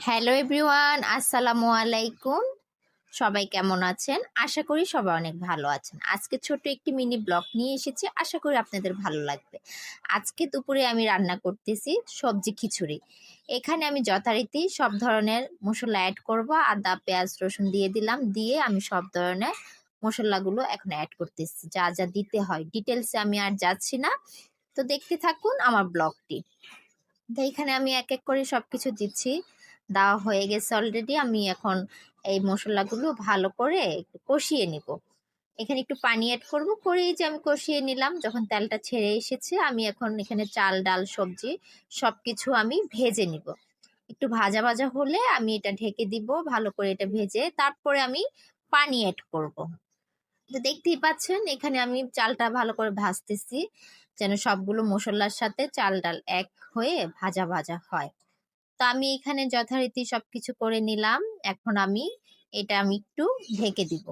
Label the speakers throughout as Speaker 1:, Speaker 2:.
Speaker 1: Hello everyone, আসসালামু আলাইকুম। সবাই কেমন আছেন? আশা করি সবাই অনেক ভালো আছেন। আজকে ছোট্ট একটি মিনি ব্লগ নিয়ে এসেছি, আশা করি আপনাদের ভালো লাগবে। আজকে দুপুরে আমি রান্না করতেছি সবজি খিচুড়ি। এখানে আমি যথারীতি সব ধরনের মশলা অ্যাড করব। আদা, পেঁয়াজ, রসুন দিয়ে দিলাম, দিয়ে আমি সব ধরনের মশলাগুলো এখন অ্যাড করতেছি, যা যা দিতে হয়। ডিটেলসে আমি আর যাচ্ছি না, তো দেখতে থাকুন আমার ব্লগটি। তো এখানে আমি এক এক করে সবকিছু দিচ্ছি। দেওয়া হয়ে গেছে অলরেডি। আমি এখন এই মশলাগুলো ভালো করে একটু কষিয়ে নিব। এখানে একটু পানি অ্যাড করব, করে এই যে আমি কষিয়ে নিলাম। যখন তেলটা ছেড়ে এসেছে, আমি এখন এখানে চাল, ডাল, সবজি সবকিছু আমি ভেজে নিব। একটু ভাজা ভাজা হলে আমি এটা ঢেকে দিব, ভালো করে এটা ভেজে তারপরে আমি পানি অ্যাড করব। তো দেখতেই পাচ্ছেন এখানে আমি চালটা ভালো করে ভাজতেছি, যেন সবগুলো মশলার সাথে চাল ডাল এক হয়ে ভাজা ভাজা হয়। তো আমি এখানে যথারীতি সবকিছু করে নিলাম। এখন এটা আমি একটু ঢেকে দিব।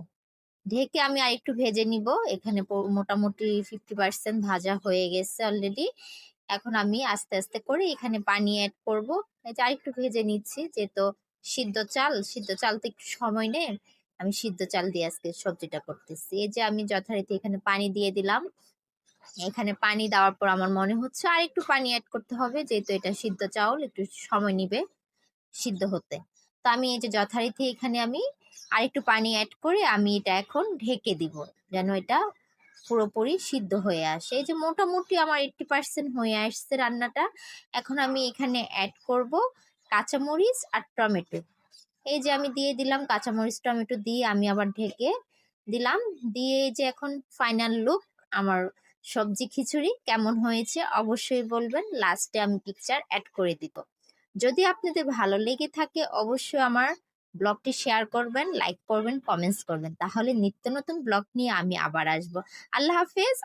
Speaker 1: ঢেকে আমি আরেকটু ভেজে নিব। এখানে মোটামুটি 50% ভাজা হয়ে গেছে অলরেডি। এখন আমি আস্তে আস্তে করে এখানে পানি অ্যাড করব। এই যে আরেকটু ভেজে নিচ্ছি, যেহেতু সিদ্ধ চাল তো একটু সময় নেই। আমি সিদ্ধ চাল দিয়ে আজকে সবজিটা করতেছি। এই যে আমি যথারীতি এখানে পানি দিয়ে দিলাম। এখানে পানি দেওয়ার পর আমার মনে হচ্ছে আর একটু পানি অ্যাড করতে হবে, যেহেতু এটা সিদ্ধ চাউল, একটু সময় নিবে সিদ্ধ হতে। তো আমি এই যে যথারীতি এখানে আমি আরেকটু পানি অ্যাড করে আমি এটা এখন ঢেকে দিব, যেন এটা পুরোপুরি সিদ্ধ হয়ে আসে। এই যে মোটামুটি আমার 80% হয়ে আসছে রান্নাটা। এখন আমি এখানে অ্যাড করব কাঁচামরিচ আর টমেটো। এই যে আমি দিয়ে দিলাম কাঁচামরিচ, টমেটো দিয়ে আমি আবার ঢেকে দিলাম। দিয়ে এই যে এখন ফাইনাল লুক আমার সবজি খিচুড়ি কেমন হয়েছে অবশ্যই বলবেন। লাস্টে আমি পিকচার অ্যাড করে দিব। যদি আপনাদের ভালো লেগে থাকে অবশ্যই আমার ব্লগটি শেয়ার করবেন, লাইক করবেন, কমেন্টস করবেন। তাহলে নিত্য নতুন ব্লগ নিয়ে আমি আবার আসবো। আল্লাহ হাফেজ।